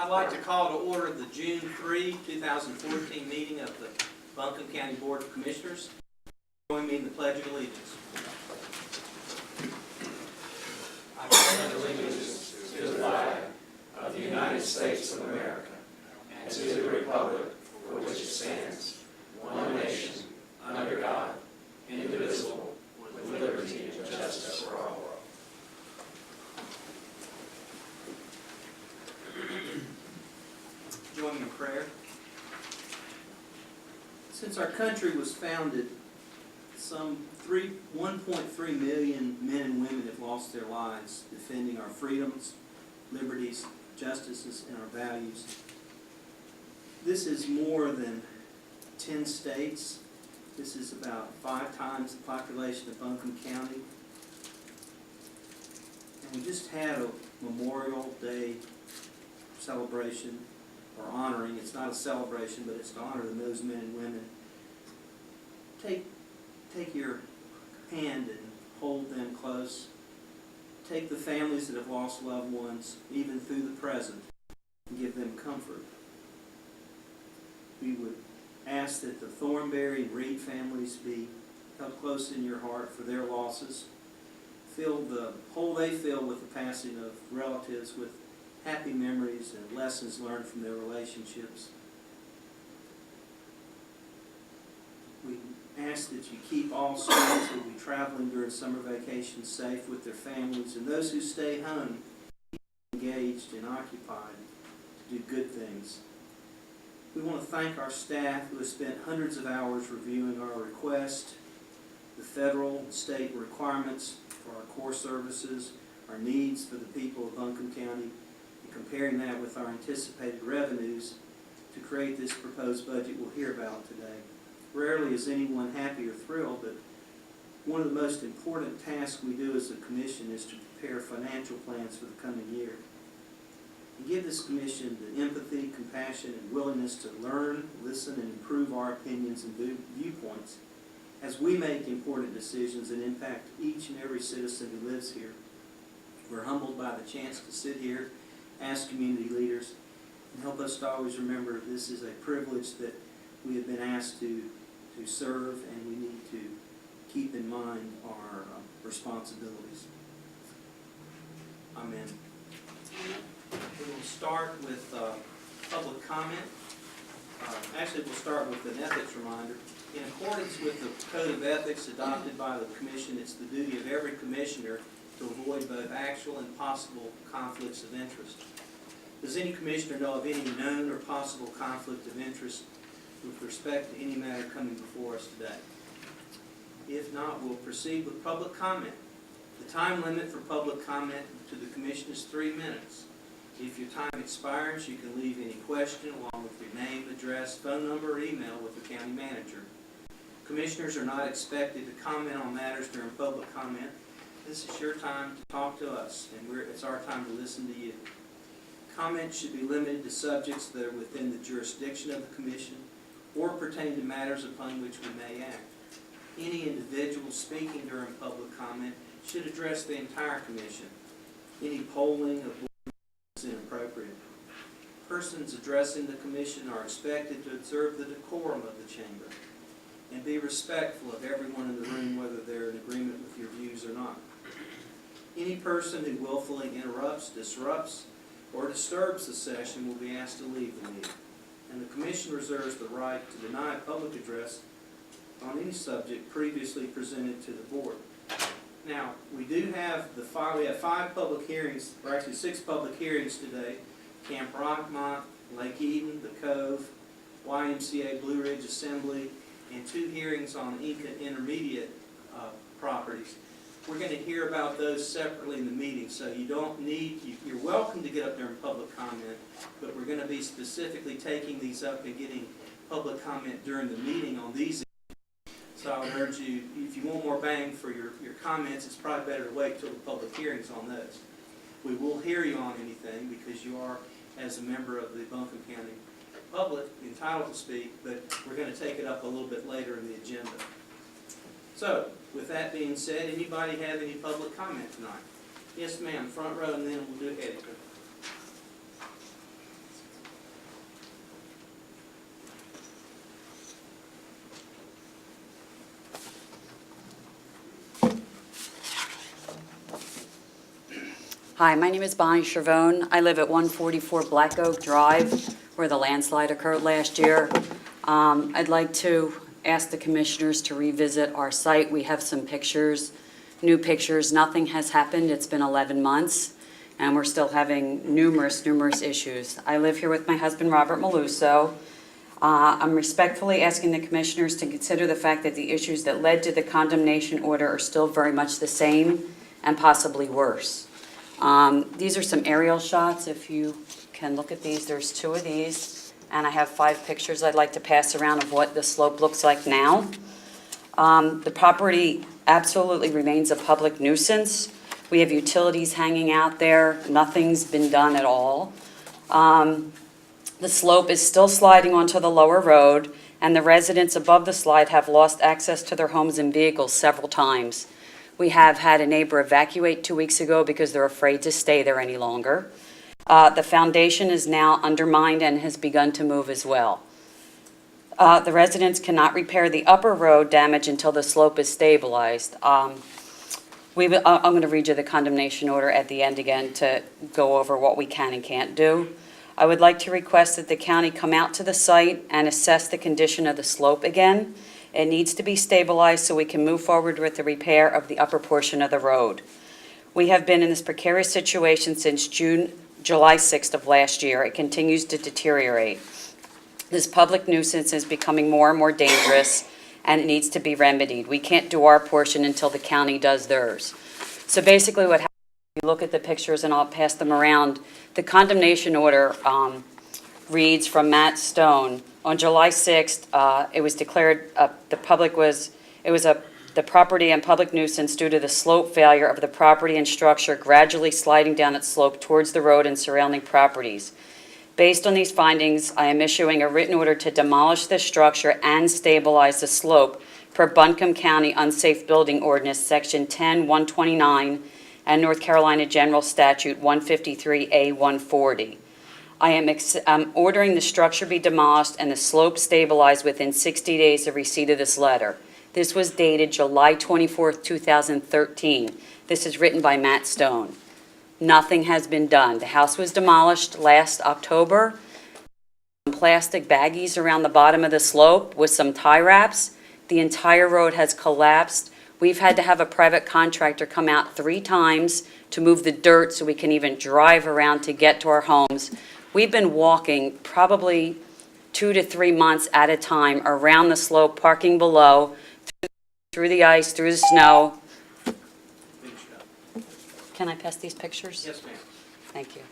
I'd like to call to order the June 3, 2014 meeting of the Buncombe County Board of Commissioners. Join me in the Pledge of Allegiance. I pledge allegiance to the flag of the United States of America and to the republic for which it stands, one nation, under God, indivisible, with liberty and justice for all. Join me in prayer. Since our country was founded, some 1.3 million men and women have lost their lives defending our freedoms, liberties, justices, and our values. This is more than 10 states. This is about 5 times the population of Buncombe County. And we just had a Memorial Day celebration, or honoring. It's not a celebration, but it's to honor those men and women. Take your hand and hold them close. Take the families that have lost loved ones, even through the present, and give them comfort. We would ask that the Thornberry and Reed families be held close in your heart for their losses. Fill the hole they fill with the passing of relatives with happy memories and lessons learned from their relationships. We ask that you keep all students who will be traveling during summer vacation safe with their families, and those who stay home engaged and occupied to do good things. We want to thank our staff who have spent hundreds of hours reviewing our request, the federal and state requirements for our core services, our needs for the people of Buncombe County, and comparing that with our anticipated revenues to create this proposed budget we'll hear about today. Rarely is anyone happy or thrilled, but one of the most important tasks we do as a commission is to prepare financial plans for the coming year. And give this commission the empathy, compassion, and willingness to learn, listen, and improve our opinions and viewpoints as we make important decisions that impact each and every citizen who lives here. We're humbled by the chance to sit here, ask community leaders, and help us to always remember this is a privilege that we have been asked to serve, and we need to keep in mind our responsibilities. Amen. We will start with public comment. Actually, we'll start with an ethics reminder. In accordance with the Code of Ethics adopted by the Commission, it's the duty of every commissioner to avoid both actual and possible conflicts of interest. Does any commissioner know of any known or possible conflict of interest with respect to any matter coming before us today? If not, we'll proceed with public comment. The time limit for public comment to the Commission is 3 minutes. If your time expires, you can leave any question along with your name, address, phone number, or email with the county manager. Commissioners are not expected to comment on matters during public comment. This is your time to talk to us, and it's our time to listen to you. Comments should be limited to subjects that are within the jurisdiction of the Commission or pertain to matters upon which we may act. Any individual speaking during public comment should address the entire Commission. Any polling of board is inappropriate. Persons addressing the Commission are expected to observe the decorum of the chamber and be respectful of everyone in the room, whether they're in agreement with your views or not. Any person who willfully interrupts, disrupts, or disturbs the session will be asked to leave the meeting. And the Commission reserves the right to deny public address on any subject previously presented to the Board. Now, we have 5 public hearings, or actually 6 public hearings today. Camp Rockmont, Lake Eden, The Cove, YMCA Blue Ridge Assembly, and 2 hearings on Inca Intermediate properties. We're going to hear about those separately in the meeting, so you're welcome to get up there and public comment, but we're going to be specifically taking these up and getting public comment during the meeting on these. So I would urge you, if you want more bang for your comments, it's probably better to wait till the public hearings on those. We will hear you on anything because you are, as a member of the Buncombe County public, entitled to speak, but we're going to take it up a little bit later in the agenda. So, with that being said, anybody have any public comment tonight? Yes, ma'am, front row, and then we'll do Eddie. Hi, my name is Bonnie Chervone. I live at 144 Black Oak Drive, where the landslide occurred last year. I'd like to ask the commissioners to revisit our site. We have some pictures, new pictures. Nothing has happened. It's been 11 months, and we're still having numerous issues. I live here with my husband, Robert Maluso. I'm respectfully asking the commissioners to consider the fact that the issues that led to the condemnation order are still very much the same and possibly worse. These are some aerial shots. If you can look at these, there's 2 of these, and I have 5 pictures I'd like to pass around of what the slope looks like now. The property absolutely remains a public nuisance. We have utilities hanging out there. Nothing's been done at all. The slope is still sliding onto the lower road, and the residents above the slide have lost access to their homes and vehicles several times. We have had a neighbor evacuate 2 weeks ago because they're afraid to stay there any longer. The foundation is now undermined and has begun to move as well. The residents cannot repair the upper road damage until the slope is stabilized. I'm going to read you the condemnation order at the end again to go over what we can and can't do. I would like to request that the county come out to the site and assess the condition of the slope again. It needs to be stabilized so we can move forward with the repair of the upper portion of the road. We have been in this precarious situation since July 6th of last year. It continues to deteriorate. This public nuisance is becoming more and more dangerous, and it needs to be remedied. We can't do our portion until the county does theirs. So basically what happens, if you look at the pictures, and I'll pass them around, the condemnation order reads from Matt Stone. On July 6th, it was declared the property and public nuisance due to the slope failure of the property and structure gradually sliding down its slope towards the road and surrounding properties. Based on these findings, I am issuing a written order to demolish the structure and stabilize the slope per Buncombe County Unsafe Building Ordinance, Section 10-129, and North Carolina General Statute 153A-140. I am ordering the structure be demolished and the slope stabilized within 60 days of receipt of this letter. This was dated July 24th, 2013. This is written by Matt Stone. Nothing has been done. The house was demolished last October. Some plastic baggies around the bottom of the slope with some tie wraps. The entire road has collapsed. We've had to have a private contractor come out 3 times to move the dirt so we can even drive around to get to our homes. We've been walking probably 2 to 3 months at a time around the slope, parking below, through the ice, through the snow. Can I pass these pictures? Yes, ma'am. Thank you.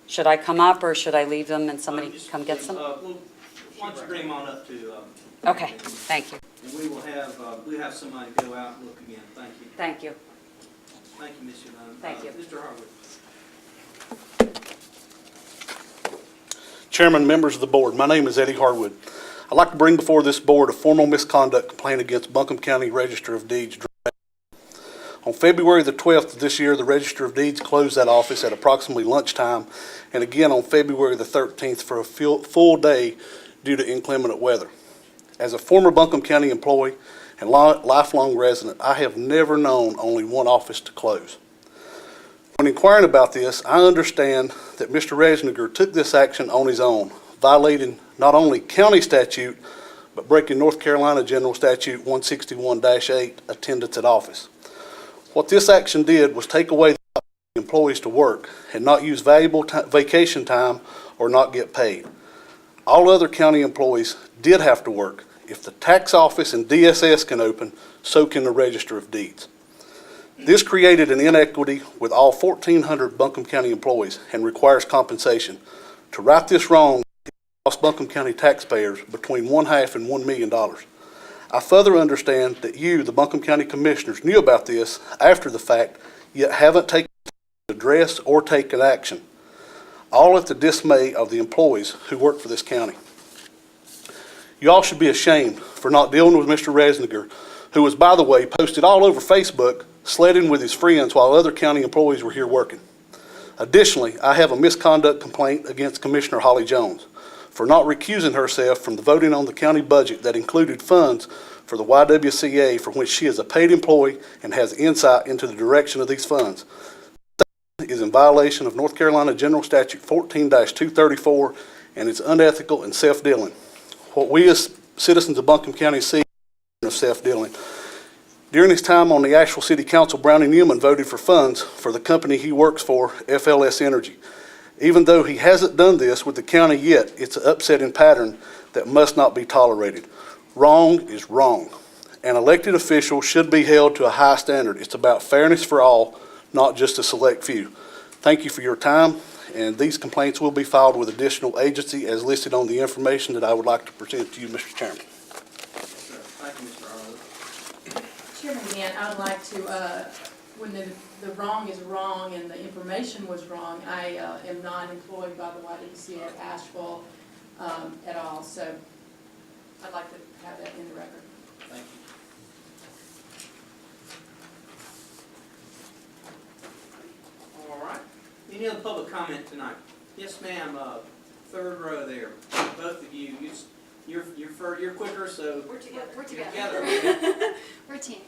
Should I come up or should I leave them and somebody come get them? Why don't you bring them on up to... Okay, thank you. And we'll have somebody go out and look again. Thank you. Thank you. Thank you, Ms. Young. Thank you. Mr. Harwood. Chairman, members of the board, my name is Eddie Harwood. I'd like to bring before this board a formal misconduct complaint against Buncombe County Register of Deeds. On February the 12th of this year, the Register of Deeds closed that office at approximately lunchtime, and again on February the 13th for a full day due to inclement weather. As a former Buncombe County employee and lifelong resident, I have never known only one office to close. When inquiring about this, I understand that Mr. Resniger took this action on his own, violating not only county statute, but breaking North Carolina General Statute 161-8, attendance at office. What this action did was take away the employees to work and not use valuable vacation time or not get paid. All other county employees did have to work. If the tax office and DSS can open, so can the Register of Deeds. This created an inequity with all 1,400 Buncombe County employees and requires compensation. To right this wrong, it cost Buncombe County taxpayers between $1.5 and $1 million. I further understand that you, the Buncombe County Commissioners, knew about this after the fact, yet haven't taken to address or taken action, all at the dismay of the employees who work for this county. You all should be ashamed for not dealing with Mr. Resniger, who was, by the way, posted all over Facebook sledding with his friends while other county employees were here working. Additionally, I have a misconduct complaint against Commissioner Holly Jones for not recusing herself from the voting on the county budget that included funds for the YWCA, for which she is a paid employee and has insight into the direction of these funds. is in violation of North Carolina General Statute 14-234, and it's unethical and self-dealing. What we as citizens of Buncombe County see of self-dealing. During his time on the Asheville City Council, Brownie Newman voted for funds for the company he works for, FLS Energy. Even though he hasn't done this with the county yet, it's an upsetting pattern that must not be tolerated. Wrong is wrong. An elected official should be held to a high standard. It's about fairness for all, not just a select few. Thank you for your time, and these complaints will be filed with additional agency as listed on the information that I would like to present to you, Mr. Chairman. Yes, sir. Thank you, Mr. Arnold. Chairman Gann, I would like to, when the wrong is wrong and the information was wrong, I am not employed by the YWCA at Asheville at all, so I'd like to have that in the record. Thank you. All right. Any other public comment tonight? Yes, ma'am. Third row there. Both of you. You're quicker, so We're together. We're you're together. together. We're a team.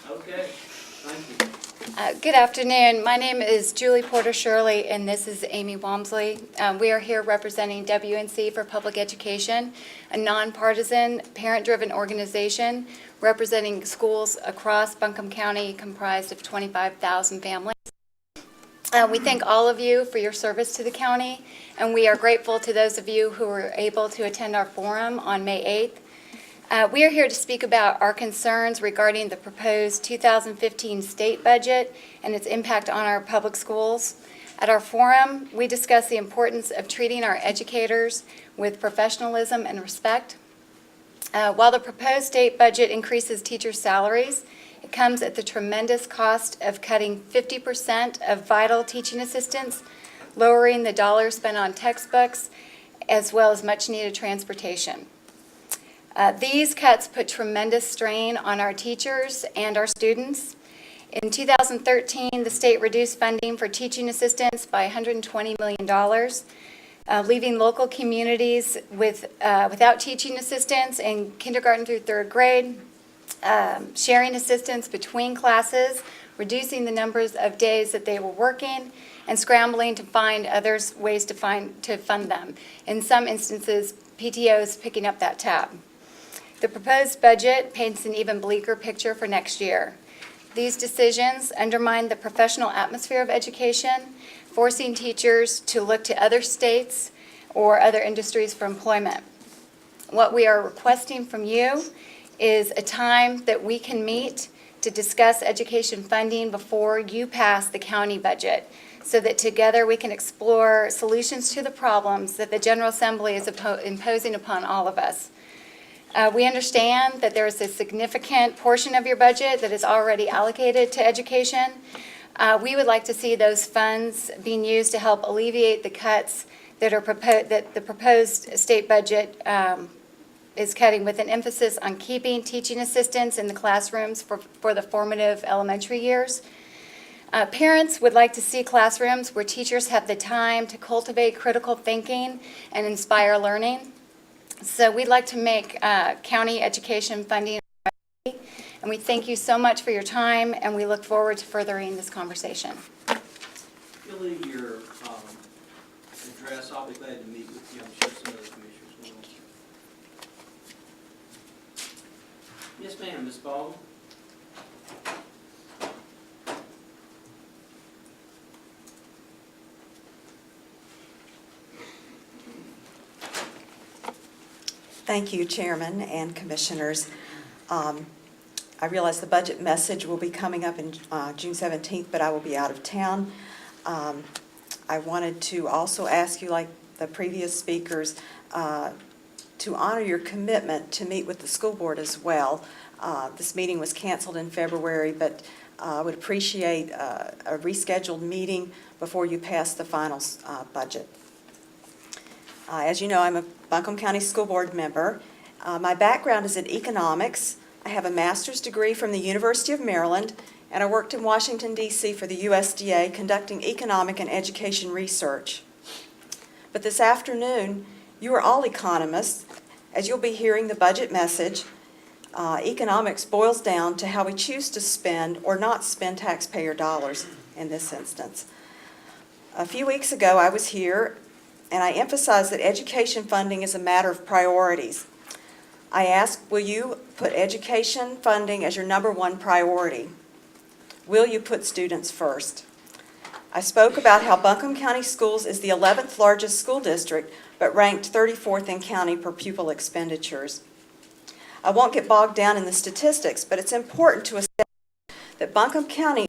Okay. Thank you. Good afternoon. My name is Julie Porter Shirley, and this is Amy Walmsley. We are here representing WNC for Public Education, a nonpartisan, parent-driven organization representing schools across Buncombe County comprised of 25,000 families. We thank all of you for your service to the county, and we are grateful to those of you who were able to attend our forum on May 8th. We are here to speak about our concerns regarding the proposed 2015 state budget and its impact on our public schools. At our forum, we discuss the importance of treating our educators with professionalism and respect. While the proposed state budget increases teachers' salaries, it comes at the tremendous cost of cutting 50% of vital teaching assistants, lowering the dollars spent on textbooks, as well as much-needed transportation. These cuts put tremendous strain on our teachers and our students. In 2013, the state reduced funding for teaching assistants by $120 million, leaving local communities without teaching assistants in kindergarten through third grade, sharing assistance between classes, reducing the numbers of days that they were working, and scrambling to find ways to fund them. In some instances, PTOs picking up that tab. The proposed budget paints an even bleaker picture for next year. These decisions undermine the professional atmosphere of education, forcing teachers to look to other states or other industries for employment. What we are requesting from you is a time that we can meet to discuss education funding before you pass the county budget, so that together we can explore solutions to the problems that the General Assembly is imposing upon all of us. We understand that there is a significant portion of your budget that is already allocated to education. We would like to see those funds being used to help alleviate the cuts that the proposed state budget is cutting, with an emphasis on keeping teaching assistants in the classrooms for the formative elementary years. Parents would like to see classrooms where teachers have the time to cultivate critical thinking and inspire learning. So we'd like to make county education funding, and we thank you so much for your time, and we look forward to furthering this conversation. If you'll leave your address, I'll be glad to meet with you. I'm sure some of the commissioners will. Yes, ma'am, Ms. Baldwin. Thank you, Chairman and Commissioners. I realize the budget message will be coming up in June 17th, but I will be out of town. I wanted to also ask you, like the previous speakers, to honor your commitment to meet with the school board as well. This meeting was canceled in February, but I would appreciate a rescheduled meeting before you pass the final budget. As you know, I'm a Buncombe County School Board member. My background is in economics. I have a master's degree from the University of Maryland, and I worked in Washington, D.C. for the USDA conducting economic and education research. But this afternoon, you are all economists. As you'll be hearing the budget message, economics boils down to how we choose to spend or not spend taxpayer dollars in this instance. A few weeks ago, I was here, and I emphasized that education funding is a matter of priorities. I asked, will you put education funding as your #1 priority? Will you put students first? I spoke about how Buncombe County Schools is the 11th largest school district, but ranked 34th in county per pupil expenditures. I won't get bogged down in the statistics, but it's important to establish that Buncombe County